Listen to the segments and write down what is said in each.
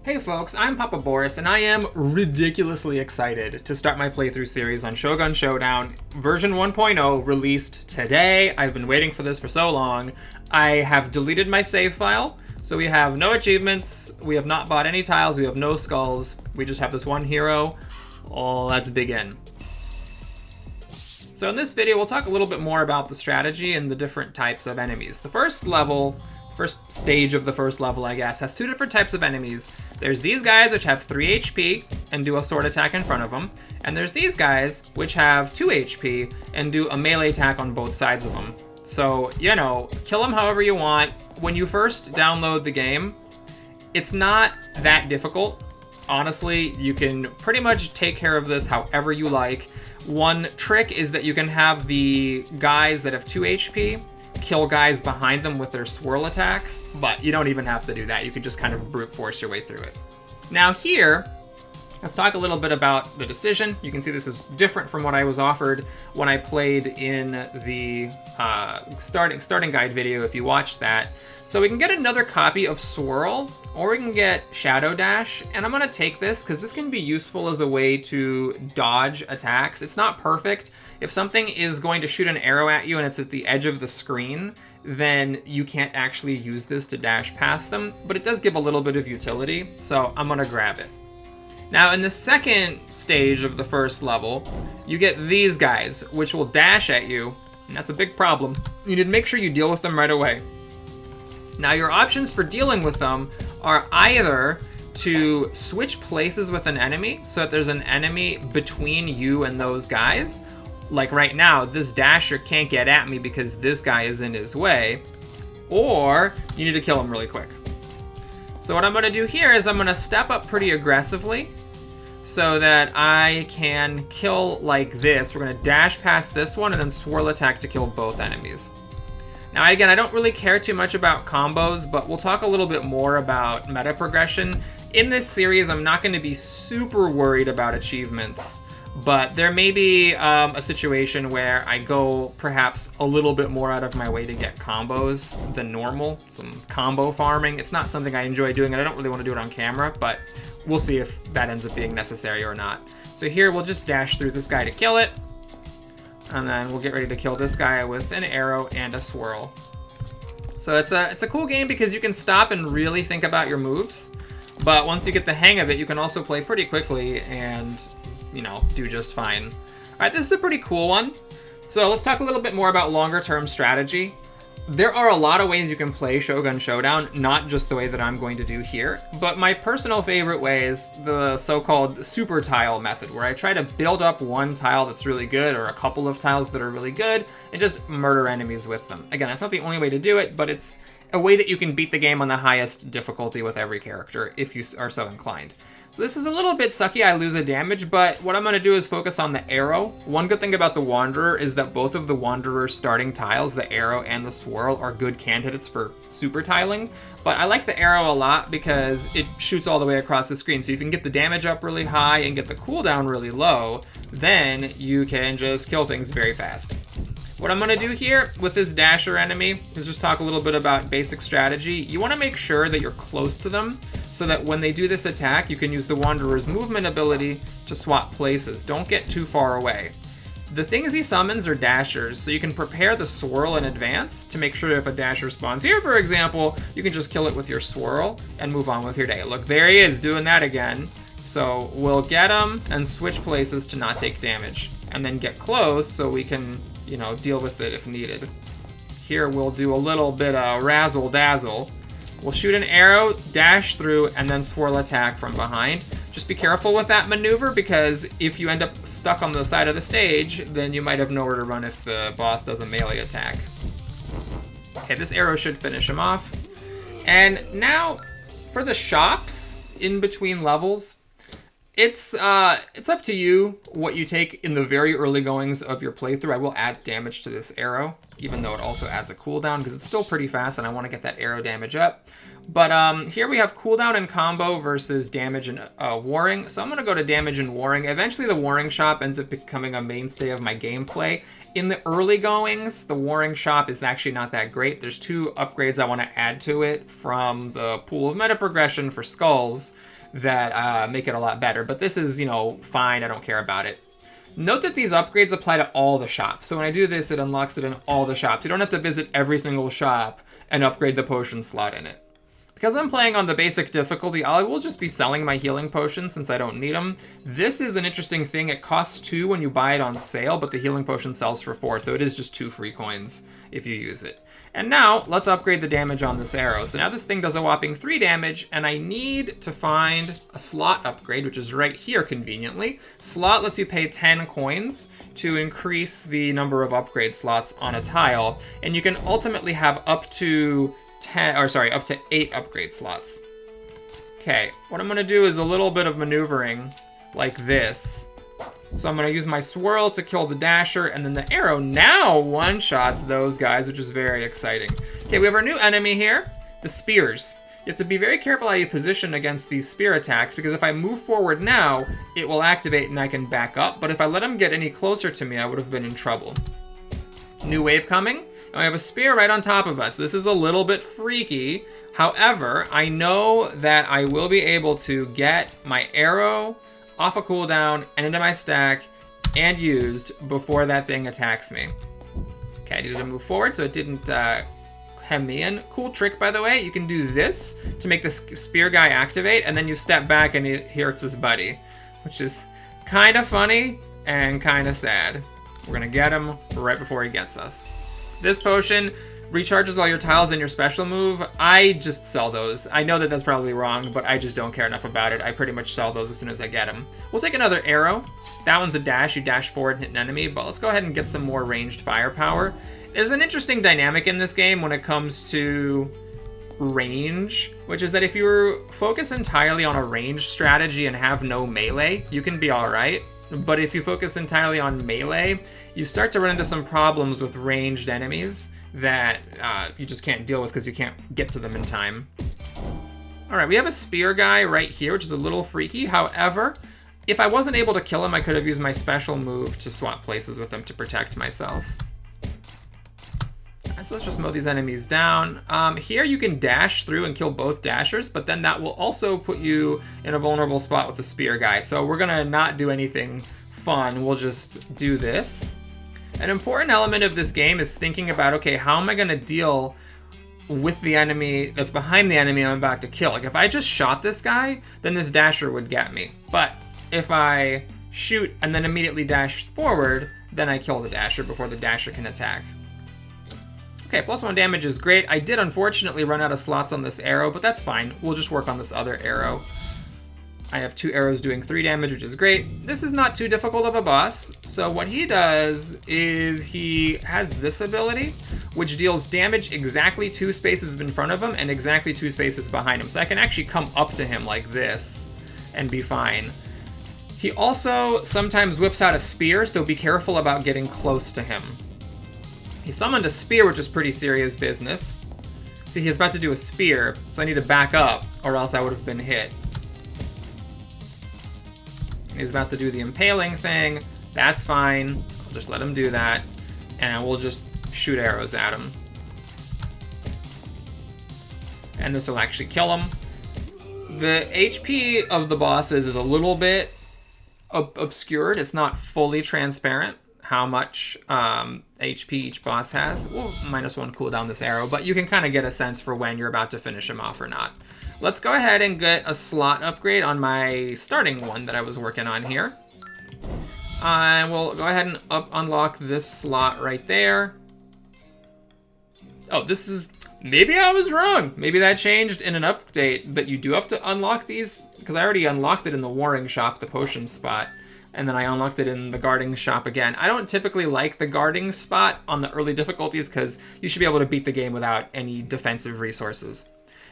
Hey folks, I'm Papa Boris, and I am ridiculously excited to start my playthrough series on Shogun Showdown version 1.0, released today. I've been waiting for this for so long. I have deleted my save file, so we have no achievements, we have not bought any tiles, we have no skulls, we just have this one hero. Oh, let's begin. So in this video, we'll talk a little bit more about the strategy and the different types of enemies. The first stage of the first level, I guess, has two different types of enemies. There's these guys, which have 3 HP and do a sword attack in front of them. And there's these guys, which have 2 HP and do a melee attack on both sides of them. So, you know, kill them however you want. When you first download the game, it's not that difficult. Honestly, you can pretty much take care of this however you like. One trick is that you can have the guys that have 2 HP kill guys behind them with their swirl attacks, but you don't even have to do that. You can just kind of brute force your way through it. Now here, let's talk a little bit about the decision. You can see this is different from what I was offered when I played in the starting guide video, if you watched that. So we can get another copy of Swirl, or we can get Shadow Dash, and I'm gonna take this because this can be useful as a way to dodge attacks. It's not perfect. If something is going to shoot an arrow at you and it's at the edge of the screen, then you can't actually use this to dash past them, but it does give a little bit of utility, so I'm gonna grab it. Now in the second stage of the first level, you get these guys, which will dash at you, and that's a big problem. You need to make sure you deal with them right away. Now your options for dealing with them are either to switch places with an enemy, so that there's an enemy between you and those guys. Like right now, this dasher can't get at me because this guy is in his way, or you need to kill him really quick. So what I'm gonna do here is I'm gonna step up pretty aggressively so that I can kill like this. We're gonna dash past this one and then swirl attack to kill both enemies. Now again, I don't really care too much about combos, but we'll talk a little bit more about meta progression. In this series, I'm not gonna be super worried about achievements, but there may be a situation where I go perhaps a little bit more out of my way to get combos than normal, some combo farming. It's not something I enjoy doing, and I don't really want to do it on camera, but we'll see if that ends up being necessary or not. So here, we'll just dash through this guy to kill it, and then we'll get ready to kill this guy with an arrow and a swirl. So it's a cool game because you can stop and really think about your moves, but once you get the hang of it, you can also play pretty quickly and, you know, do just fine. All right, this is a pretty cool one. So let's talk a little bit more about longer term strategy. There are a lot of ways you can play Shogun Showdown, not just the way that I'm going to do here, but my personal favorite way is the so-called super tile method, where I try to build up one tile that's really good or a couple of tiles that are really good and just murder enemies with them. Again, that's not the only way to do it, but it's a way that you can beat the game on the highest difficulty with every character if you are so inclined. So this is a little bit sucky, I lose a damage, but what I'm going to do is focus on the arrow. One good thing about the Wanderer is that both of the Wanderer's starting tiles, the arrow and the swirl, are good candidates for super tiling. But I like the arrow a lot because it shoots all the way across the screen. So you can get the damage up really high and get the cooldown really low, then you can just kill things very fast. What I'm going to do here with this dasher enemy is just talk a little bit about basic strategy. You want to make sure that you're close to them so that when they do this attack, you can use the Wanderer's movement ability to swap places. Don't get too far away. The things he summons are dashers, so you can prepare the swirl in advance to make sure if a dasher spawns here, for example, you can just kill it with your swirl and move on with your day. Look, there he is doing that again. So we'll get him and switch places to not take damage, and then get close so we can, you know, deal with it if needed. Here we'll do a little bit of razzle dazzle. We'll shoot an arrow, dash through, and then swirl attack from behind. Just be careful with that maneuver, because if you end up stuck on the side of the stage, then you might have nowhere to run if the boss does a melee attack. Okay, this arrow should finish him off. And now for the shops in between levels, it's up to you what you take in the very early goings of your playthrough. I will add damage to this arrow, even though it also adds a cooldown, because it's still pretty fast and I want to get that arrow damage up. But here we have cooldown and combo versus damage and warring. So I'm going to go to damage and warring. Eventually the warring shop ends up becoming a mainstay of my gameplay. In the early goings, the warring shop is actually not that great. There's 2 upgrades I want to add to it from the pool of meta progression for skulls. that make it a lot better. But this is, you know, fine. I don't care about it. Note that these upgrades apply to all the shops. So when I do this, it unlocks it in all the shops. You don't have to visit every single shop and upgrade the potion slot in it. Because I'm playing on the basic difficulty, I will just be selling my healing potions since I don't need them. This is an interesting thing. It costs 2 when you buy it on sale, but the healing potion sells for 4, so it is just 2 free coins if you use it. And now, let's upgrade the damage on this arrow. So now this thing does a whopping 3 damage, and I need to find a slot upgrade, which is right here conveniently. Slot lets you pay 10 coins to increase the number of upgrade slots on a tile, and you can ultimately have up to 8 upgrade slots. Okay, what I'm gonna do is a little bit of maneuvering like this. So I'm gonna use my swirl to kill the dasher, and then the arrow now one-shots those guys, which is very exciting. Okay, we have our new enemy here, the spears. You have to be very careful how you position against these spear attacks, because if I move forward now, it will activate and I can back up, but if I let him get any closer to me, I would have been in trouble. New wave coming. We have a spear right on top of us. This is a little bit freaky. However, I know that I will be able to get my arrow off a cooldown and into my stack and used before that thing attacks me. Okay, I needed to move forward so it didn't hem me in. Cool trick, by the way. You can do this to make the spear guy activate, and then you step back and he hurts his buddy, which is kind of funny and kind of sad. We're gonna get him right before he gets us. This potion recharges all your tiles in your special move. I just sell those. I know that that's probably wrong, but I just don't care enough about it. I pretty much sell those as soon as I get them. We'll take another arrow. That one's a dash. You dash forward and hit an enemy, but let's go ahead and get some more ranged firepower. There's an interesting dynamic in this game when it comes to range, which is that if you focus entirely on a range strategy and have no melee, you can be all right. But if you focus entirely on melee, you start to run into some problems with ranged enemies that you just can't deal with because you can't get to them in time. All right, we have a spear guy right here, which is a little freaky. However, if I wasn't able to kill him, I could have used my special move to swap places with him to protect myself. All right, so let's just mow these enemies down. Here you can dash through and kill both dashers, but then that will also put you in a vulnerable spot with the spear guy. So we're gonna not do anything fun. We'll just do this. An important element of this game is thinking about, okay, how am I gonna deal with the enemy that's behind the enemy I'm about to kill? Like if I just shot this guy, then this dasher would get me. But if I shoot and then immediately dash forward, then I kill the dasher before the dasher can attack. Okay, +1 damage is great. I did unfortunately run out of slots on this arrow, but that's fine. We'll just work on this other arrow. I have 2 arrows doing 3 damage, which is great. This is not too difficult of a boss. So what he does is he has this ability, which deals damage exactly 2 spaces in front of him and exactly 2 spaces behind him. So I can actually come up to him like this and be fine. He also sometimes whips out a spear, so be careful about getting close to him. He summoned a spear, which is pretty serious business. See, he's about to do a spear, so I need to back up, or else I would have been hit. And he's about to do the impaling thing. That's fine. I'll just let him do that, and we'll just shoot arrows at him. And this will actually kill him. The HP of the bosses is a little bit obscured. It's not fully transparent how much HP each boss has. We'll -1 cooldown this arrow, but you can kind of get a sense for when you're about to finish him off or not. Let's go ahead and get a slot upgrade on my starting one that I was working on here. I will go ahead and unlock this slot right there. Oh, this is... Maybe I was wrong. Maybe that changed in an update, that you do have to unlock these, because I already unlocked it in the warring shop, the potion spot, and then I unlocked it in the guarding shop again. I don't typically like the guarding spot on the early difficulties because you should be able to beat the game without any defensive resources.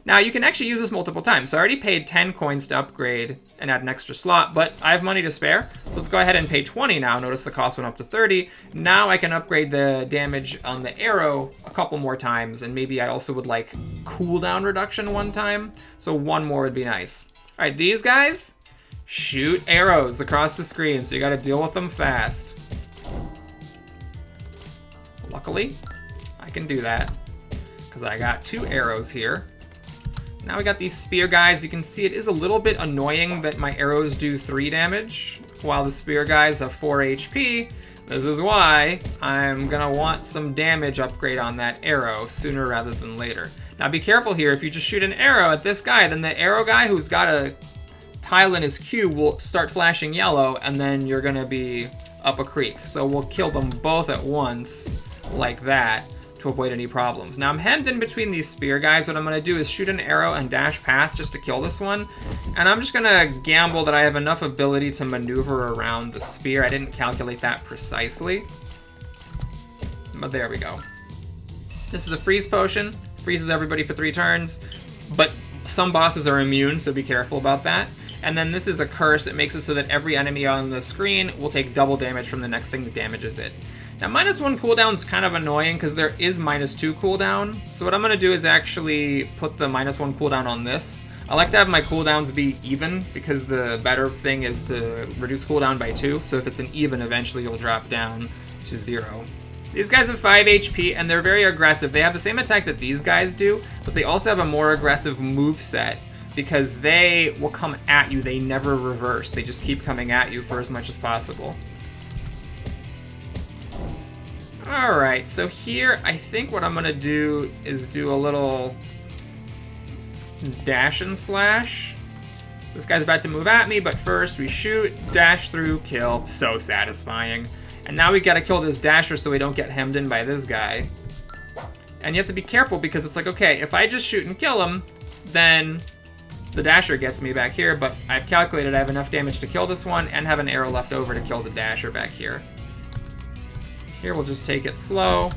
Now, you can actually use this multiple times. So I already paid 10 coins to upgrade and add an extra slot, but I have money to spare. So let's go ahead and pay 20 now. Notice the cost went up to 30. Now I can upgrade the damage on the arrow a couple more times, and maybe I also would like cooldown reduction one time. So 1 more would be nice. All right, these guys shoot arrows across the screen, so you gotta deal with them fast. Luckily, I can do that because I got 2 arrows here. Now we got these spear guys. You can see it is a little bit annoying that my arrows do 3 damage, while the spear guys have 4 HP. This is why I'm gonna want some damage upgrade on that arrow sooner rather than later. Now be careful here, if you just shoot an arrow at this guy, then the arrow guy who's got a tile in his cube will start flashing yellow, and then you're gonna be up a creek. So we'll kill them both at once, like that, to avoid any problems. Now I'm hemmed in between these spear guys. What I'm gonna do is shoot an arrow and dash past just to kill this one. And I'm just gonna gamble that I have enough ability to maneuver around the spear. I didn't calculate that precisely, but there we go. This is a freeze potion. Freezes everybody for 3 turns, but some bosses are immune, so be careful about that. And then this is a curse. It makes it so that every enemy on the screen will take double damage from the next thing that damages it. Now, -1 cooldown is kind of annoying because there is -2 cooldown. So what I'm going to do is actually put the -1 cooldown on this. I like to have my cooldowns be even because the better thing is to reduce cooldown by 2. So if it's an even, eventually you'll drop down to 0. These guys have 5 HP and they're very aggressive. They have the same attack that these guys do, but they also have a more aggressive moveset because they will come at you. They never reverse. They just keep coming at you for as much as possible. Alright, so here I think what I'm going to do is do a little dash and slash. This guy's about to move at me, but first we shoot, dash through, kill. So satisfying. And now we gotta kill this dasher so we don't get hemmed in by this guy. And you have to be careful because it's like, okay, if I just shoot and kill him, then the dasher gets me back here, but I've calculated I have enough damage to kill this one and have an arrow left over to kill the dasher back here. Here we'll just take it slow.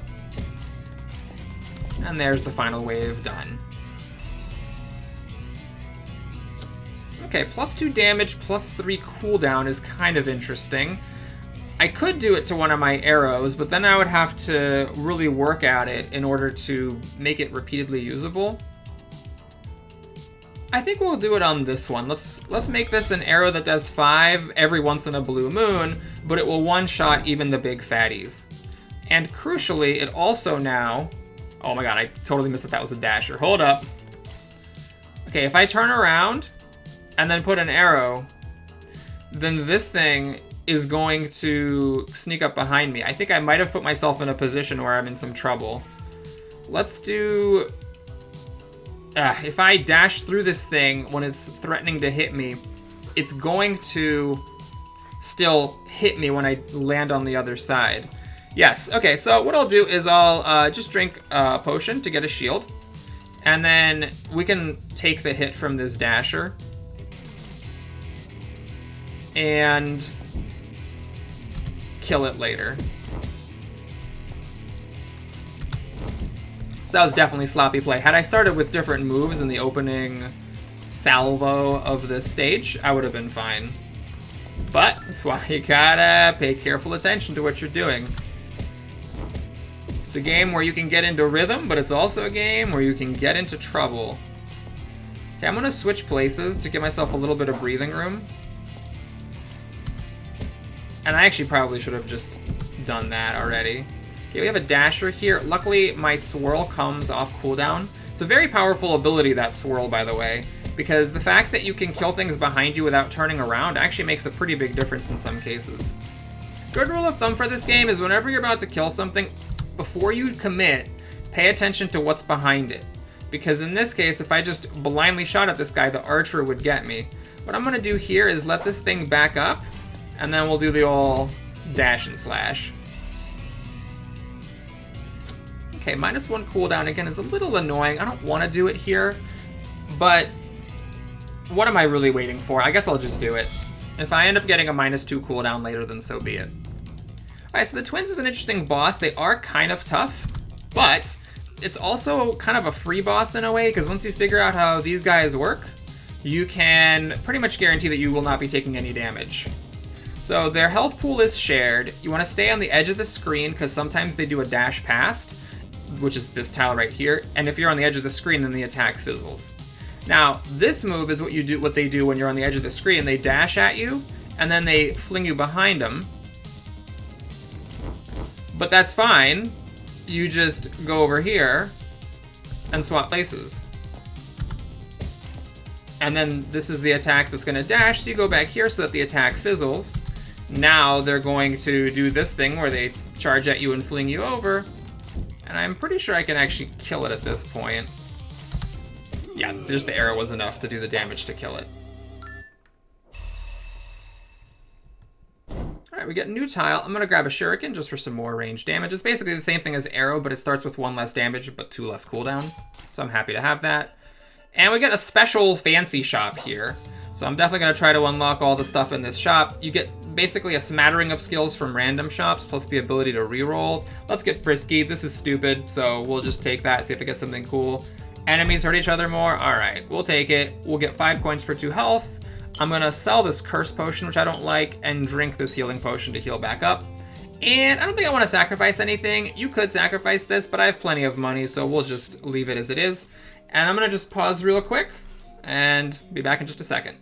And there's the final wave done. Okay, +2 damage, +3 cooldown is kind of interesting. I could do it to one of my arrows, but then I would have to really work at it in order to make it repeatedly usable. I think we'll do it on this one. Let's make this an arrow that does 5 every once in a blue moon, but it will one-shot even the big fatties. And crucially, it also now... Oh my god, I totally missed that was a dasher. Hold up. Okay, if I turn around and then put an arrow, then this thing is going to sneak up behind me. I think I might have put myself in a position where I'm in some trouble. Let's do... if I dash through this thing when it's threatening to hit me, it's going to still hit me when I land on the other side. Yes, okay, so what I'll do is I'll just drink a potion to get a shield. And then we can take the hit from this dasher. And kill it later. So that was definitely sloppy play. Had I started with different moves in the opening salvo of this stage, I would have been fine. But that's why you gotta pay careful attention to what you're doing. It's a game where you can get into rhythm, but it's also a game where you can get into trouble. Okay, I'm gonna switch places to give myself a little bit of breathing room. And I actually probably should have just done that already. Okay, we have a dasher here. Luckily, my swirl comes off cooldown. It's a very powerful ability, that swirl, by the way, because the fact that you can kill things behind you without turning around actually makes a pretty big difference in some cases. Good rule of thumb for this game is whenever you're about to kill something, before you commit, pay attention to what's behind it. Because in this case, if I just blindly shot at this guy, the archer would get me. What I'm gonna do here is let this thing back up, and then we'll do the old dash and slash. Okay, -1 cooldown again is a little annoying. I don't want to do it here, but what am I really waiting for? I guess I'll just do it. If I end up getting a -2 cooldown later, then so be it. Alright, so the twins is an interesting boss. They are kind of tough, but it's also kind of a free boss in a way, because once you figure out how these guys work, you can pretty much guarantee that you will not be taking any damage. So their health pool is shared. You want to stay on the edge of the screen, because sometimes they do a dash past, which is this tile right here, and if you're on the edge of the screen, then the attack fizzles. Now, this move is what they do when you're on the edge of the screen. They dash at you, and then they fling you behind them. But that's fine. You just go over here and swap places. And then this is the attack that's going to dash, so you go back here so that the attack fizzles. Now they're going to do this thing where they charge at you and fling you over. And I'm pretty sure I can actually kill it at this point. Yeah, just the arrow was enough to do the damage to kill it. Alright, we get a new tile. I'm going to grab a shuriken just for some more range damage. It's basically the same thing as arrow, but it starts with 1 less damage, but 2 less cooldown. So I'm happy to have that. And we get a special fancy shop here. So I'm definitely going to try to unlock all the stuff in this shop. You get basically a smattering of skills from random shops, plus the ability to reroll. Let's get frisky. This is stupid, so we'll just take that, see if it gets something cool. Enemies hurt each other more. Alright, we'll take it. We'll get 5 coins for 2 health. I'm going to sell this curse potion, which I don't like, and drink this healing potion to heal back up. And I don't think I want to sacrifice anything. You could sacrifice this, but I have plenty of money, so we'll just leave it as it is. And I'm going to just pause real quick and be back in just a second.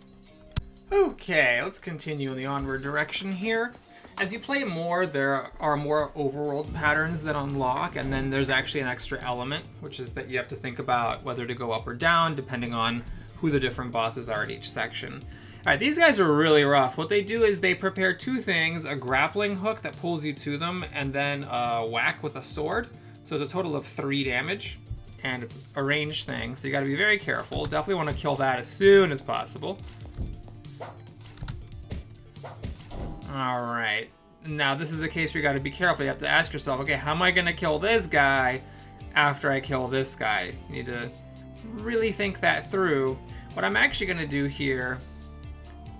Okay, let's continue in the onward direction here. As you play more, there are more overworld patterns that unlock, and then there's actually an extra element, which is that you have to think about whether to go up or down, depending on who the different bosses are at each section. Alright, these guys are really rough. What they do is they prepare 2 things, a grappling hook that pulls you to them, and then a whack with a sword. So it's a total of 3 damage, and it's a ranged thing, so you gotta be very careful. Definitely want to kill that as soon as possible. Alright, now this is a case where you gotta be careful. You have to ask yourself, okay, how am I gonna kill this guy after I kill this guy? You need to really think that through. What I'm actually gonna do here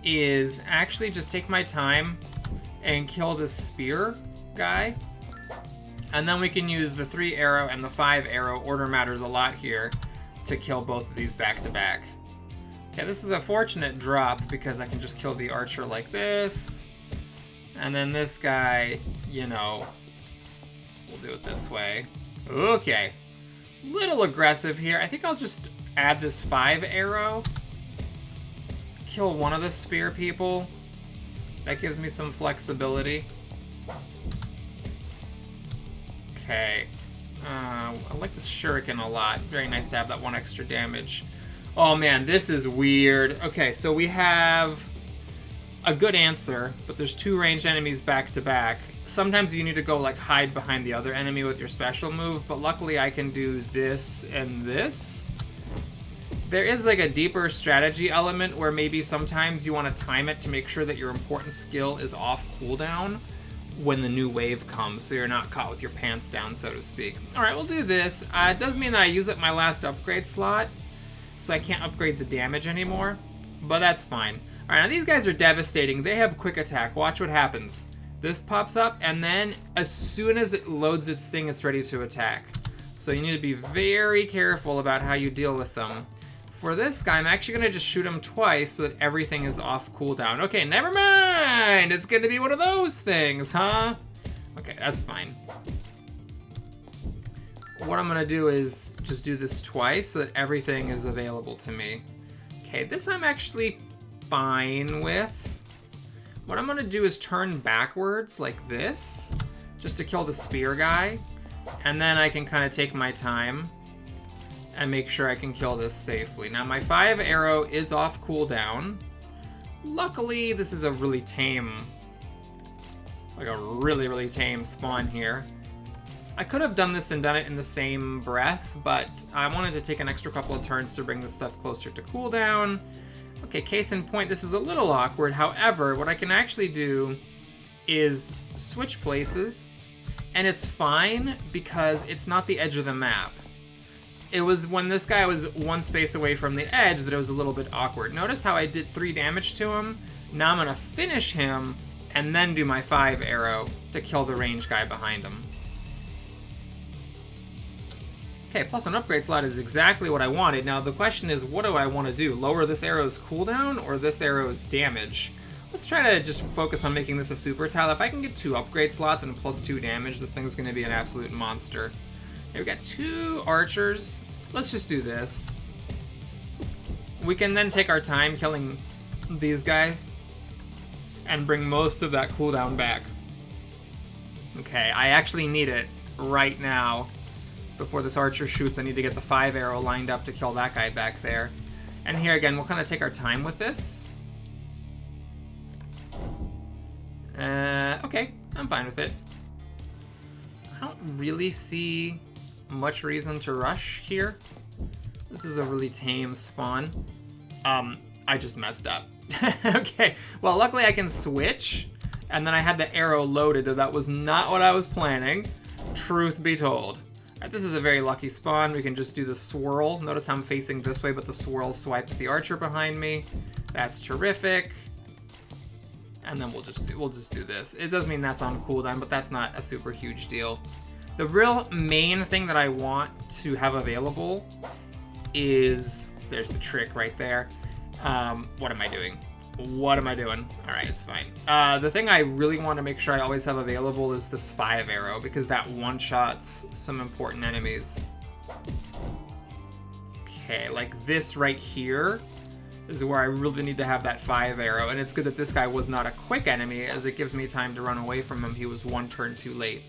is actually just take my time and kill this spear guy. And then we can use the 3 arrow and the 5 arrow, order matters a lot here, to kill both of these back to back. Okay, this is a fortunate drop because I can just kill the archer like this. And then this guy, you know, we'll do it this way. Okay, little aggressive here. I think I'll just add this 5 arrow. Kill one of the spear people. That gives me some flexibility. Okay. I like this shuriken a lot. Very nice to have that 1 extra damage. Oh man, this is weird. Okay, so we have a good answer, but there's 2 ranged enemies back to back. Sometimes you need to go like hide behind the other enemy with your special move, but luckily I can do this and this. There is like a deeper strategy element where maybe sometimes you want to time it to make sure that your important skill is off cooldown when the new wave comes, so you're not caught with your pants down, so to speak. Alright, we'll do this. It does mean that I use up my last upgrade slot, so I can't upgrade the damage anymore, but that's fine. Alright, now these guys are devastating. They have quick attack. Watch what happens. This pops up, and then as soon as it loads its thing, it's ready to attack. So you need to be very careful about how you deal with them. For this guy, I'm actually going to just shoot him twice so that everything is off cooldown. Okay, never mind! It's going to be one of those things, huh? Okay, that's fine. What I'm going to do is just do this twice so that everything is available to me. Okay, this I'm actually fine with. What I'm going to do is turn backwards like this, just to kill the spear guy. And then I can kind of take my time and make sure I can kill this safely. Now my 5 arrow is off cooldown. Luckily, this is a really tame, like a really tame spawn here. I could have done this and done it in the same breath, but I wanted to take an extra couple of turns to bring this stuff closer to cooldown. Okay, case in point, this is a little awkward. However, what I can actually do is switch places, and it's fine because it's not the edge of the map. It was when this guy was 1 space away from the edge that it was a little bit awkward. Notice how I did 3 damage to him? Now I'm going to finish him and then do my 5 arrow to kill the ranged guy behind him. Okay, plus an upgrade slot is exactly what I wanted. Now the question is, what do I want to do? Lower this arrow's cooldown or this arrow's damage? Let's try to just focus on making this a super tile. If I can get 2 upgrade slots and plus 2 damage, this thing's going to be an absolute monster. Okay, we got 2 archers. Let's just do this. We can then take our time killing these guys and bring most of that cooldown back. Okay, I actually need it right now. Before this archer shoots, I need to get the 5 arrow lined up to kill that guy back there. And here again, we'll kind of take our time with this. Okay, I'm fine with it. I don't really see much reason to rush here. This is a really tame spawn. I just messed up. Okay, well, luckily I can switch, and then I had the arrow loaded, though that was not what I was planning, truth be told. Alright, this is a very lucky spawn. We can just do the swirl. Notice how I'm facing this way, but the swirl swipes the archer behind me. That's terrific. And then we'll just do this. It does mean that's on cooldown, but that's not a super huge deal. The real main thing that I want to have available is, there's the trick right there. What am I doing? What am I doing? Alright, it's fine. The thing I really want to make sure I always have available is this 5 arrow, because that one-shots some important enemies. Okay, like this right here is where I really need to have that 5 arrow, and it's good that this guy was not a quick enemy, as it gives me time to run away from him. He was 1 turn too late.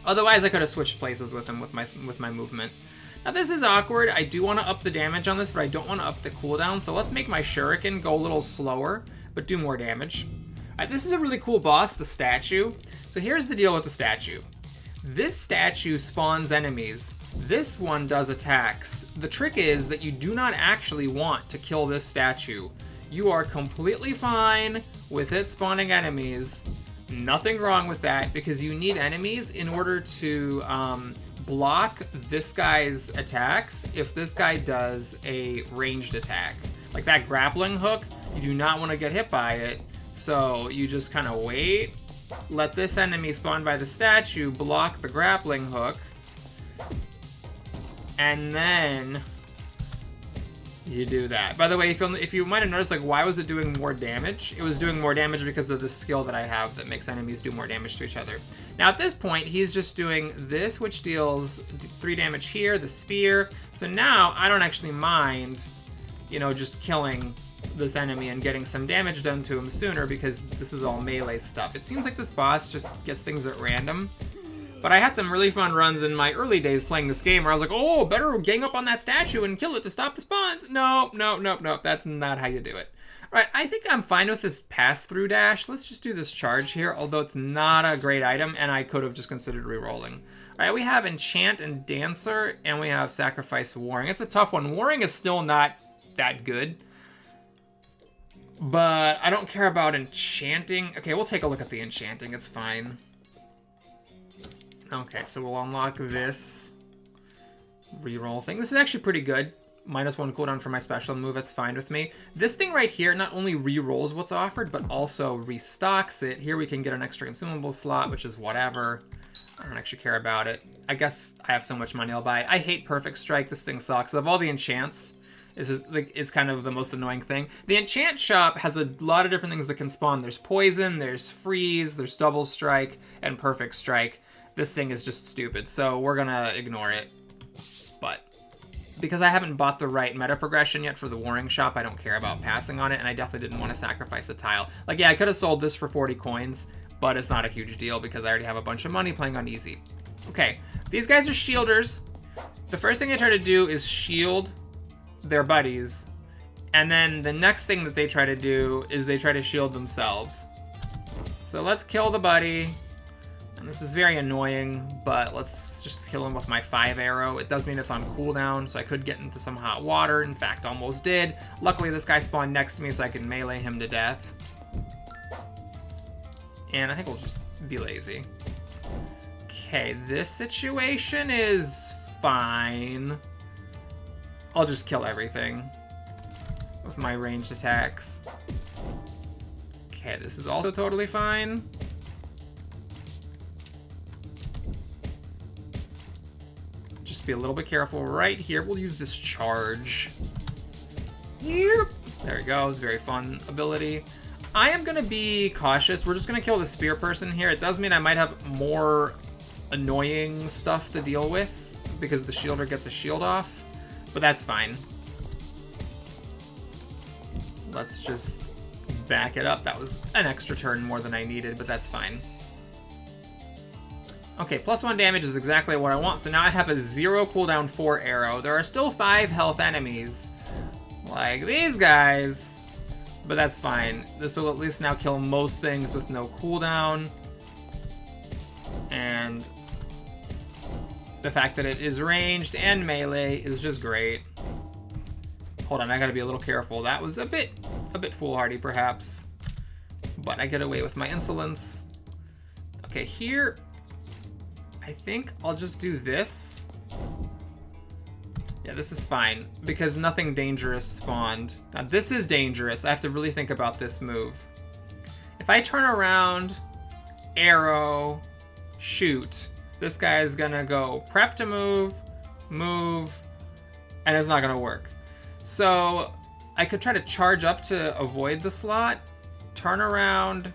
Otherwise, I could have switched places with him with my movement. Now, this is awkward. I do want to up the damage on this, but I don't want to up the cooldown, so let's make my shuriken go a little slower, but do more damage. Alright, this is a really cool boss, the statue. So here's the deal with the statue. This statue spawns enemies. This one does attacks. The trick is that you do not actually want to kill this statue. You are completely fine with it spawning enemies. Nothing wrong with that, because you need enemies in order to block this guy's attacks if this guy does a ranged attack. Like that grappling hook, you do not want to get hit by it, so you just kind of wait, let this enemy spawned by the statue block the grappling hook, and then you do that. By the way, if you might have noticed, like, why was it doing more damage? It was doing more damage because of the skill that I have that makes enemies do more damage to each other. Now, at this point, he's just doing this, which deals 3 damage here, the spear. So now, I don't actually mind, you know, just killing this enemy and getting some damage done to him sooner, because this is all melee stuff. It seems like this boss just gets things at random. But I had some really fun runs in my early days playing this game where I was like, oh, better gang up on that statue and kill it to stop the spawns. No, that's not how you do it. All right, I think I'm fine with this pass-through dash. Let's just do this charge here, although it's not a great item, and I could have just considered re-rolling. All right, we have Enchant and Dancer, and we have Sacrifice Warring. It's a tough one. Warring is still not that good, but I don't care about Enchanting. Okay, we'll take a look at the Enchanting. It's fine. Okay, so we'll unlock this reroll thing. This is actually pretty good. -1 cooldown for my special move, that's fine with me. This thing right here not only re-rolls what's offered, but also restocks it. Here we can get an extra consumable slot, which is whatever. I don't actually care about it. I guess I have so much money I'll buy it. I hate Perfect Strike. This thing sucks. Of all the enchants, it's kind of the most annoying thing. The enchant shop has a lot of different things that can spawn. There's Poison, there's Freeze, there's Double Strike, and Perfect Strike. This thing is just stupid, so we're gonna ignore it. But because I haven't bought the right meta progression yet for the Warring Shop, I don't care about passing on it, and I definitely didn't want to sacrifice a tile. Like, yeah, I could have sold this for 40 coins, but it's not a huge deal because I already have a bunch of money playing on easy. Okay, these guys are shielders. The first thing I try to do is shield their buddies, and then the next thing that they try to do is they try to shield themselves. So let's kill the buddy. And this is very annoying, but let's just kill him with my 5 arrow. It does mean it's on cooldown, so I could get into some hot water. In fact, almost did. Luckily, this guy spawned next to me, so I can melee him to death. And I think we'll just be lazy. Okay, this situation is fine. I'll just kill everything with my ranged attacks. Okay, this is also totally fine. Just be a little bit careful right here. We'll use this charge. Yep. There it goes. Very fun ability. I am going to be cautious. We're just going to kill the spear person here. It does mean I might have more annoying stuff to deal with because the shielder gets a shield off, but that's fine. Let's just back it up. That was an extra turn more than I needed, but that's fine. Okay, +1 damage is exactly what I want, so now I have a 0 cooldown 4 arrow. There are still 5 health enemies. like these guys. But that's fine. This will at least now kill most things with no cooldown. And the fact that it is ranged and melee is just great. Hold on, I gotta be a little careful. That was a bit foolhardy, perhaps. But I get away with my insolence. Okay, here, I think I'll just do this. Yeah, this is fine, because nothing dangerous spawned. Now, this is dangerous. I have to really think about this move. If I turn around, arrow, shoot, this guy is gonna go prep to move, and it's not gonna work. So I could try to charge up to avoid the slot, turn around,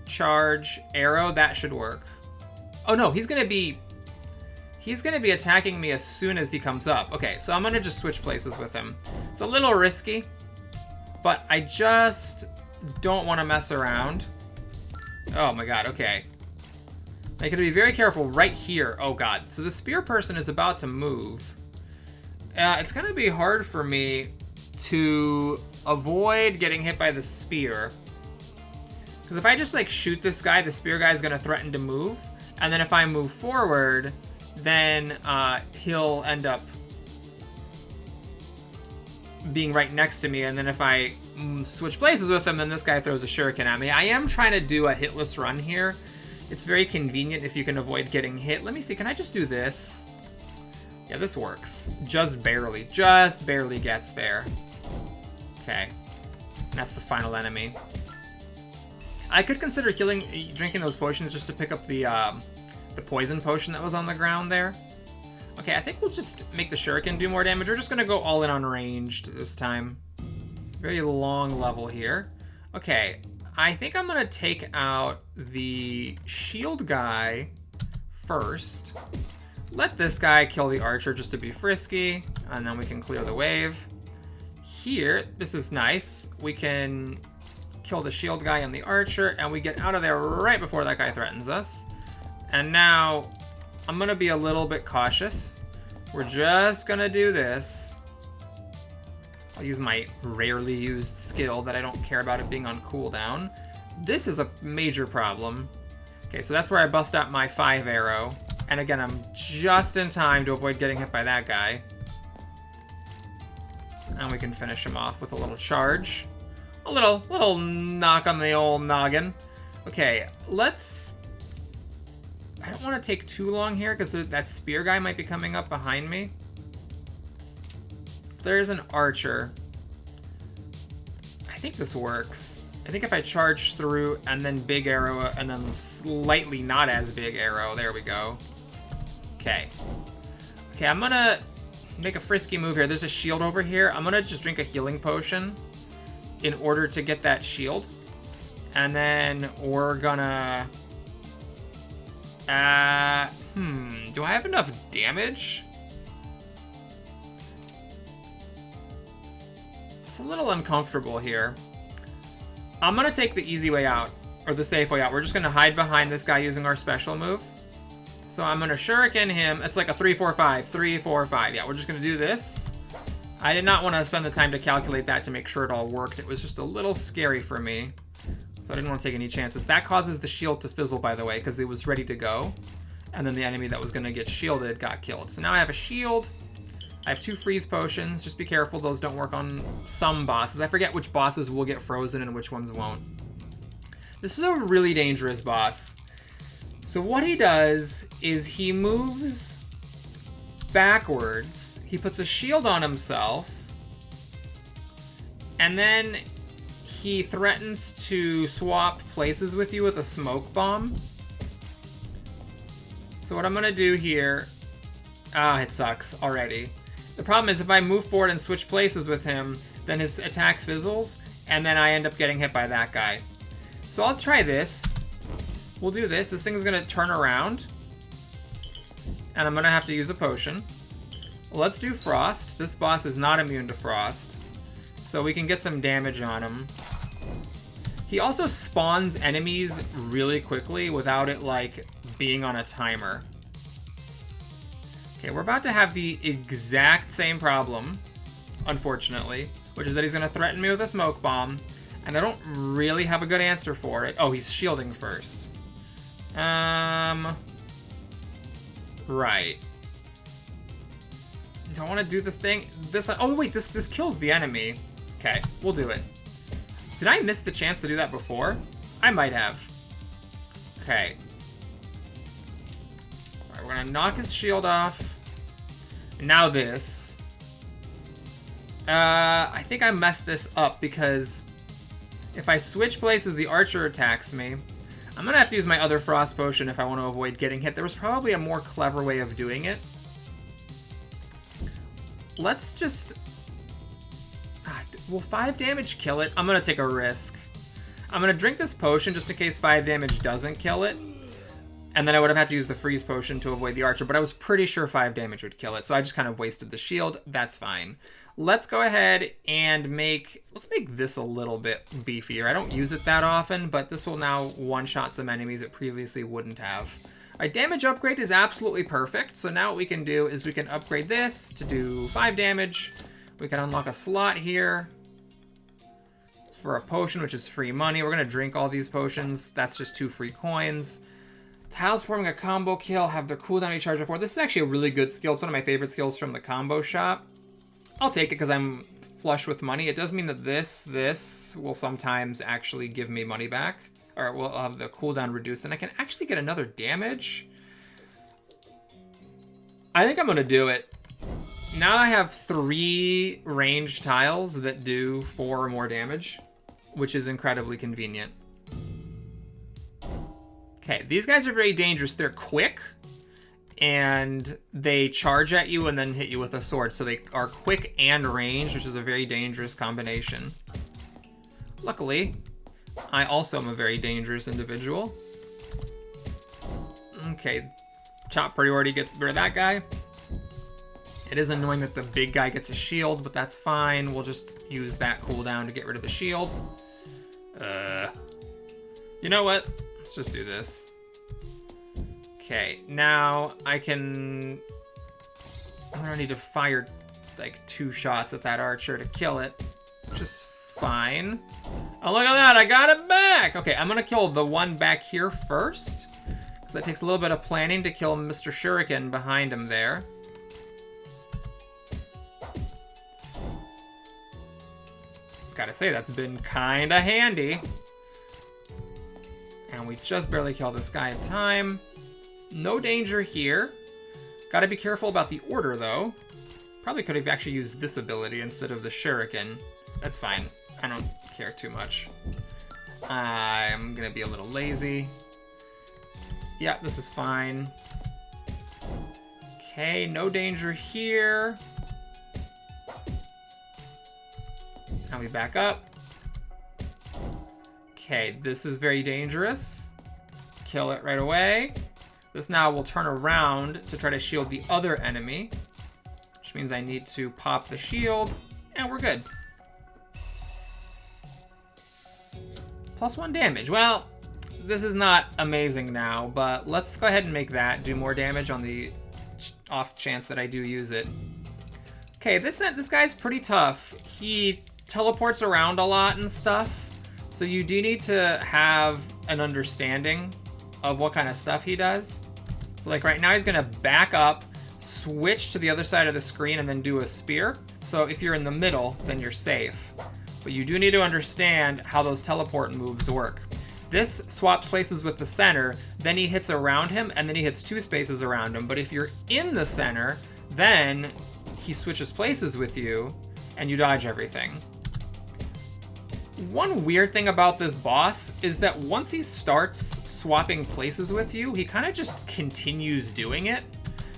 charge, arrow, that should work. Oh no, he's gonna be attacking me as soon as he comes up. Okay, so I'm gonna just switch places with him. It's a little risky, but I just don't want to mess around. Oh my god, okay. I gotta be very careful right here. Oh god, so the spear person is about to move. It's gonna be hard for me to avoid getting hit by the spear. Because if I just like shoot this guy, the spear guy is gonna threaten to move. And then if I move forward, then he'll end up being right next to me. And then if I switch places with him, then this guy throws a shuriken at me. I am trying to do a hitless run here. It's very convenient if you can avoid getting hit. Let me see, can I just do this? Yeah, this works. Just barely gets there. Okay, and that's the final enemy. I could consider drinking those potions just to pick up the poison potion that was on the ground there. Okay, I think we'll just make the shuriken do more damage. We're just gonna go all in on ranged this time. Very long level here. Okay, I think I'm gonna take out the shield guy first. Let this guy kill the archer just to be frisky, and then we can clear the wave. Here, this is nice. We can kill the shield guy and the archer, and we get out of there right before that guy threatens us. And now, I'm gonna be a little bit cautious. We're just gonna do this. I'll use my rarely used skill that I don't care about it being on cooldown. This is a major problem. Okay, so that's where I bust out my 5 arrow. And again, I'm just in time to avoid getting hit by that guy. And we can finish him off with a little charge. A little knock on the old noggin. Okay, I don't want to take too long here because that spear guy might be coming up behind me. There's an archer. I think this works. I think if I charge through and then big arrow and then slightly not as big arrow, there we go. Okay. Okay, I'm gonna make a frisky move here. There's a shield over here. I'm gonna just drink a healing potion in order to get that shield. And then we're gonna... do I have enough damage? It's a little uncomfortable here. I'm gonna take the easy way out, or the safe way out. We're just gonna hide behind this guy using our special move. So I'm gonna shuriken him. It's like a 3-4-5, 3-4-5. Yeah, we're just gonna do this. I did not want to spend the time to calculate that to make sure it all worked. It was just a little scary for me. So I didn't want to take any chances. That causes the shield to fizzle, by the way, because it was ready to go. And then the enemy that was gonna get shielded got killed. So now I have a shield. I have 2 freeze potions. Just be careful, those don't work on some bosses. I forget which bosses will get frozen and which ones won't. This is a really dangerous boss. So what he does is he moves backwards. He puts a shield on himself. And then he threatens to swap places with you with a smoke bomb. So what I'm gonna do here... it sucks already. The problem is if I move forward and switch places with him, then his attack fizzles, and then I end up getting hit by that guy. So I'll try this. We'll do this. This thing's gonna turn around, and I'm gonna have to use a potion. Let's do Frost. This boss is not immune to Frost, so we can get some damage on him. He also spawns enemies really quickly without it, like, being on a timer. Okay, we're about to have the exact same problem, unfortunately, which is that he's going to threaten me with a smoke bomb, and I don't really have a good answer for it. Oh, he's shielding first. Right. Do I want to do the thing? This. Oh wait, this kills the enemy. Okay, we'll do it. Did I miss the chance to do that before? I might have. Okay. All right, we're gonna knock his shield off. Now this. I think I messed this up because if I switch places, the archer attacks me. I'm gonna have to use my other frost potion if I want to avoid getting hit. There was probably a more clever way of doing it. Let's just... will 5 damage kill it? I'm gonna take a risk. I'm gonna drink this potion just in case 5 damage doesn't kill it. And then I would have had to use the freeze potion to avoid the archer, but I was pretty sure 5 damage would kill it, so I just kind of wasted the shield. That's fine. Let's go ahead and let's make this a little bit beefier. I don't use it that often, but this will now one-shot some enemies it previously wouldn't have. Our damage upgrade is absolutely perfect, so now what we can do is we can upgrade this to do 5 damage. We can unlock a slot here for a potion, which is free money. We're going to drink all these potions. That's just 2 free coins. Tiles performing a combo kill have their cooldown recharged before. This is actually a really good skill. It's one of my favorite skills from the combo shop. I'll take it because I'm flush with money. It does mean that this will sometimes actually give me money back. Or will have the cooldown reduced. And I can actually get another damage. I think I'm going to do it. Now I have 3 ranged tiles that do 4 or more damage, which is incredibly convenient. Okay, these guys are very dangerous. They're quick, and they charge at you and then hit you with a sword. So they are quick and ranged, which is a very dangerous combination. Luckily, I also am a very dangerous individual. Okay, chop priority, get rid of that guy. It is annoying that the big guy gets a shield, but that's fine. We'll just use that cooldown to get rid of the shield. You know what? Let's just do this. Okay, now I don't need to fire like 2 shots at that archer to kill it, which is fine. Oh, look at that, I got it back! Okay, I'm gonna kill the one back here first, because that takes a little bit of planning to kill Mr. Shuriken behind him there. Gotta say, that's been kinda handy. And we just barely kill this guy in time. No danger here. Gotta be careful about the order, though. Probably could have actually used this ability instead of the shuriken. That's fine. I don't care too much. I'm gonna be a little lazy. Yeah, this is fine. Okay, no danger here. Now we back up. Okay, this is very dangerous. Kill it right away. This now will turn around to try to shield the other enemy, which means I need to pop the shield, and we're good. +1 damage. Well, this is not amazing now, but let's go ahead and make that do more damage on the off chance that I do use it. Okay, this guy's pretty tough. He teleports around a lot and stuff, so you do need to have an understanding of what kind of stuff he does. So like right now he's gonna back up, switch to the other side of the screen, and then do a spear. So if you're in the middle, then you're safe. But you do need to understand how those teleport moves work. This swaps places with the center, then he hits around him, and then he hits 2 spaces around him. But if you're in the center, then he switches places with you, and you dodge everything. One weird thing about this boss is that once he starts swapping places with you, he kind of just continues doing it.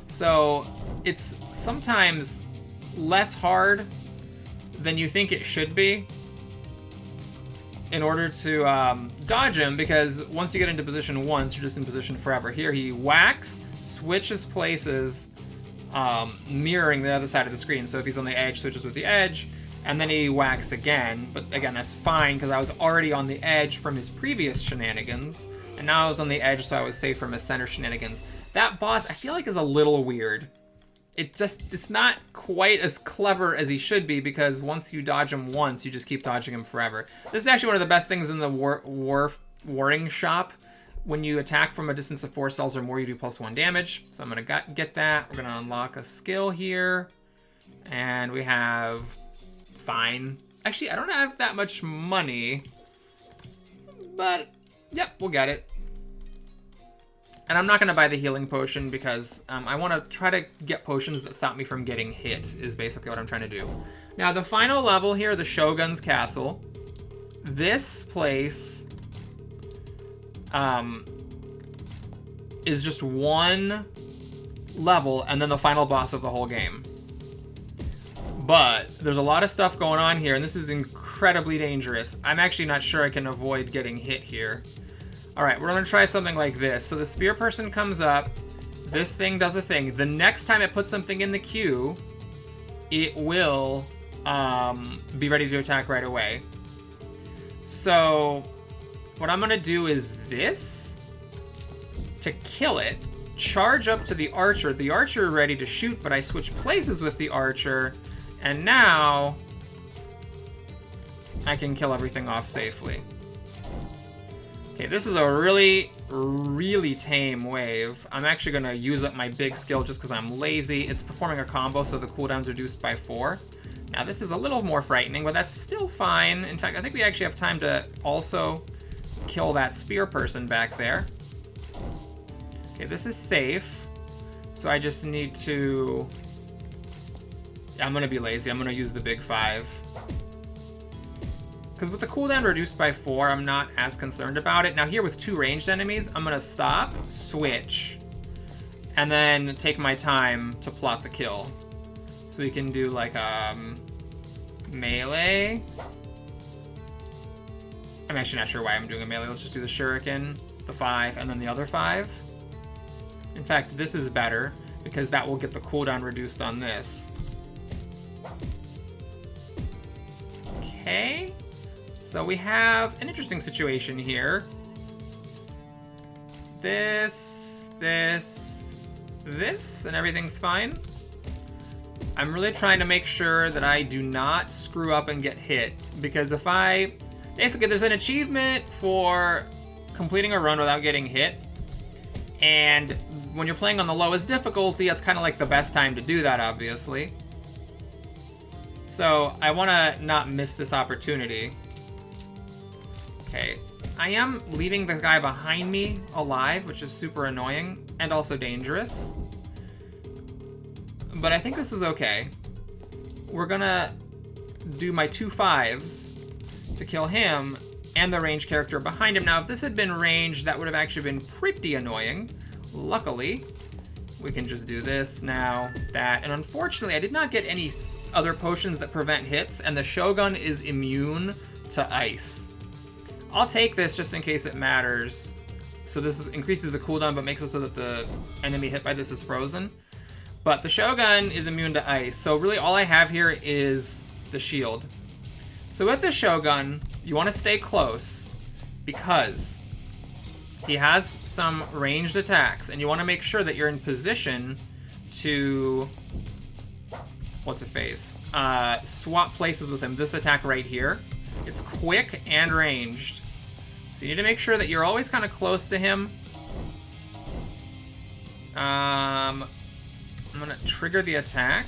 So it's sometimes less hard than you think it should be in order to dodge him, because once you get into position once, you're just in position forever. Here he whacks, switches places, mirroring the other side of the screen. So if he's on the edge, switches with the edge, and then he whacks again. But again, that's fine because I was already on the edge from his previous shenanigans, and now I was on the edge, so I was safe from his center shenanigans. That boss, I feel like, is a little weird. it's not quite as clever as he should be, because once you dodge him once, you just keep dodging him forever. This is actually one of the best things in the warring shop. When you attack from a distance of 4 cells or more, you do +1 damage. So I'm gonna get that. We're gonna unlock a skill here. And we have fine. Actually, I don't have that much money, but yep, we'll get it. And I'm not gonna buy the healing potion because I wanna try to get potions that stop me from getting hit, is basically what I'm trying to do. Now the final level here, the Shogun's Castle. This place is just one level and then the final boss of the whole game. But there's a lot of stuff going on here, and this is incredibly dangerous. I'm actually not sure I can avoid getting hit here. All right, we're gonna try something like this. So the spear person comes up, this thing does a thing. The next time it puts something in the queue, it will be ready to attack right away. So what I'm gonna do is this to kill it, charge up to the archer. The archer ready to shoot, but I switch places with the archer, and now I can kill everything off safely. Okay, this is a really, really tame wave. I'm actually gonna use up my big skill just because I'm lazy. It's performing a combo, so the cooldown's reduced by 4. Now this is a little more frightening, but that's still fine. In fact, I think we actually have time to also kill that spear person back there. Okay, this is safe. So I just need to... I'm gonna be lazy. I'm gonna use the big 5. Because with the cooldown reduced by 4, I'm not as concerned about it. Now here with 2 ranged enemies, I'm gonna stop, switch, and then take my time to plot the kill. So we can do like melee. I'm actually not sure why I'm doing a melee. Let's just do the shuriken, the 5, and then the other 5. In fact, this is better because that will get the cooldown reduced on this. Okay. So we have an interesting situation here. This, and everything's fine. I'm really trying to make sure that I do not screw up and get hit, because if I... Basically, there's an achievement for completing a run without getting hit, and when you're playing on the lowest difficulty, that's kind of like the best time to do that, obviously. So I want to not miss this opportunity. Okay, I am leaving the guy behind me alive, which is super annoying and also dangerous. But I think this is okay. We're gonna do my 2 5s to kill him and the ranged character behind him. Now, if this had been ranged, that would have actually been pretty annoying. Luckily, we can just do this now, that, and unfortunately, I did not get any other potions that prevent hits, and the Shogun is immune to ice. I'll take this just in case it matters. So this increases the cooldown, but makes it so that the enemy hit by this is frozen. But the Shogun is immune to ice, so really all I have here is the shield. So with the Shogun, you want to stay close because he has some ranged attacks, and you want to make sure that you're in position to... What's it face? Swap places with him. This attack right here. It's quick and ranged. So you need to make sure that you're always kind of close to him. I'm gonna trigger the attack.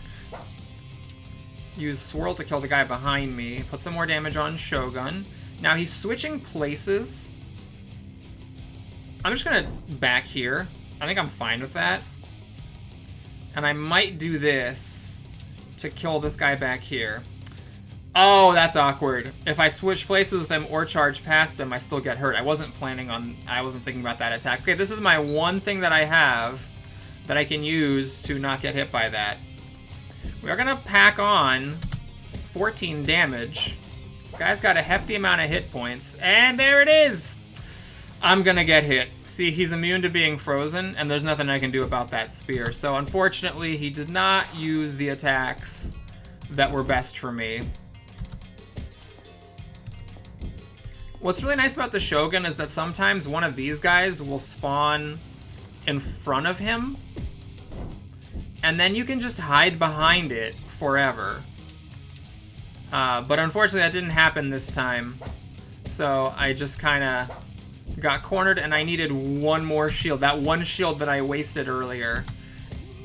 Use Swirl to kill the guy behind me. Put some more damage on Shogun. Now he's switching places. I'm just gonna back here. I think I'm fine with that. And I might do this to kill this guy back here. Oh, that's awkward. If I switch places with him or charge past him, I still get hurt. I wasn't thinking about that attack. Okay, this is my one thing that I have that I can use to not get hit by that. We are gonna pack on 14 damage. This guy's got a hefty amount of hit points, and there it is! I'm gonna get hit. See, he's immune to being frozen, and there's nothing I can do about that spear. So unfortunately, he did not use the attacks that were best for me. What's really nice about the Shogun is that sometimes one of these guys will spawn in front of him, and then you can just hide behind it forever. But unfortunately that didn't happen this time. So I just kind of got cornered, and I needed one more shield. That one shield that I wasted earlier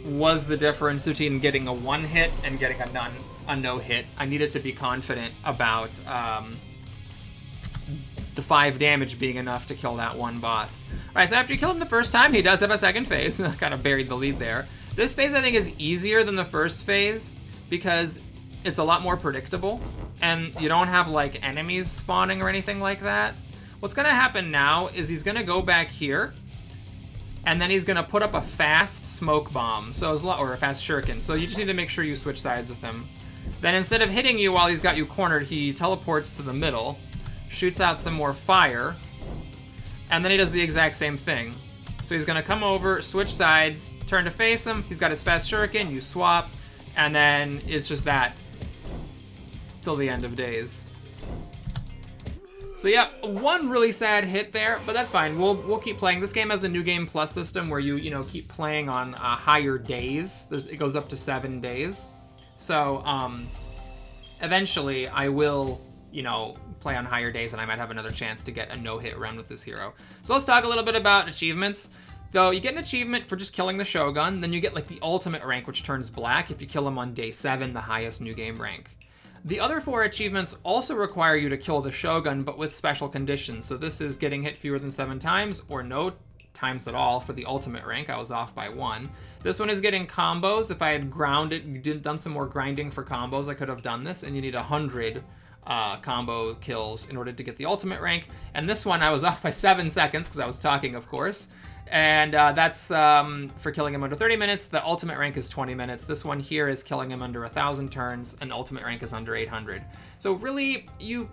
was the difference between getting a one hit and getting a no hit. I needed to be confident about the 5 damage being enough to kill that one boss. Alright, so after you kill him the first time, he does have a second phase. Kind of buried the lead there. This phase I think is easier than the first phase because it's a lot more predictable, and you don't have like enemies spawning or anything like that. What's gonna happen now is he's gonna go back here, and then he's gonna put up a fast smoke bomb, or a fast shuriken. So you just need to make sure you switch sides with him. Then instead of hitting you while he's got you cornered, he teleports to the middle, shoots out some more fire, and then he does the exact same thing. So he's gonna come over, switch sides, turn to face him, he's got his fast shuriken, you swap, and then it's just that till the end of days. So yeah, one really sad hit there, but that's fine. We'll keep playing. This game has a new game plus system where you keep playing on higher days. It goes up to 7 days. So eventually I will play on higher days, and I might have another chance to get a no-hit run with this hero. So let's talk a little bit about achievements. Though you get an achievement for just killing the Shogun, then you get like the ultimate rank, which turns black if you kill him on day 7, the highest new game rank. The other 4 achievements also require you to kill the Shogun, but with special conditions. So this is getting hit fewer than 7 times, or no times at all for the ultimate rank. I was off by 1. This one is getting combos. If I had done some more grinding for combos, I could have done this, and you need 100 combo kills in order to get the ultimate rank. And this one I was off by 7 seconds because I was talking, of course. And that's for killing him under 30 minutes. The ultimate rank is 20 minutes. This one here is killing him under 1,000 turns, and ultimate rank is under 800. So really, you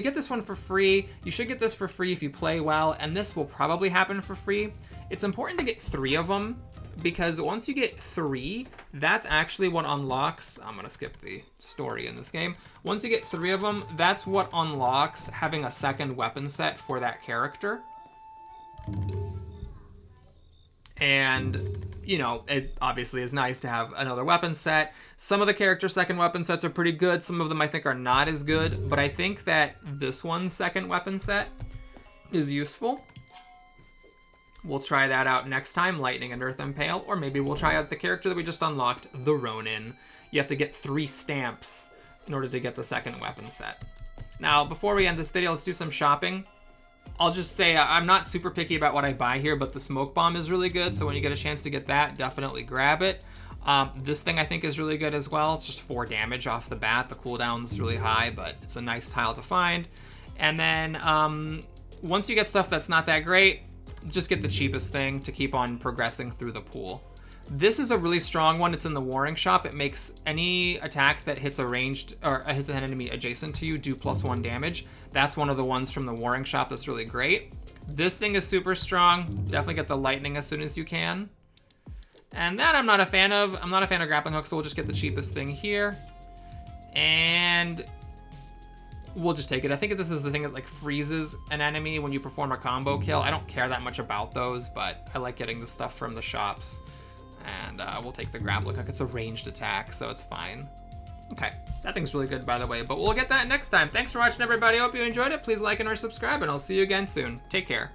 get this one for free. You should get this for free if you play well, and this will probably happen for free. It's important to get 3 of them, because once you get 3, that's actually what unlocks... I'm going to skip the story in this game. Once you get 3 of them, that's what unlocks having a second weapon set for that character. And, it obviously is nice to have another weapon set. Some of the characters' second weapon sets are pretty good. Some of them I think are not as good. But I think that this one's second weapon set is useful. We'll try that out next time, Lightning and Earth Impale. Or maybe we'll try out the character that we just unlocked, the Ronin. You have to get 3 stamps in order to get the second weapon set. Now, before we end this video, let's do some shopping. I'll just say I'm not super picky about what I buy here, but the smoke bomb is really good. So when you get a chance to get that, definitely grab it. This thing I think is really good as well. It's just 4 damage off the bat. The cooldown's really high, but it's a nice tile to find. And then once you get stuff that's not that great, just get the cheapest thing to keep on progressing through the pool. This is a really strong one. It's in the Warring Shop. It makes any attack that hits a ranged or hits an enemy adjacent to you do +1 damage. That's one of the ones from the Warring Shop that's really great. This thing is super strong. Definitely get the lightning as soon as you can. And that I'm not a fan of. I'm not a fan of grappling hooks, so we'll just get the cheapest thing here. And we'll just take it. I think this is the thing that like freezes an enemy when you perform a combo kill. I don't care that much about those, but I like getting the stuff from the shops. And we'll take the grappling hook. It's a ranged attack, so it's fine. Okay, that thing's really good, by the way, but we'll get that next time. Thanks for watching, everybody. Hope you enjoyed it. Please like and or subscribe, and I'll see you again soon. Take care.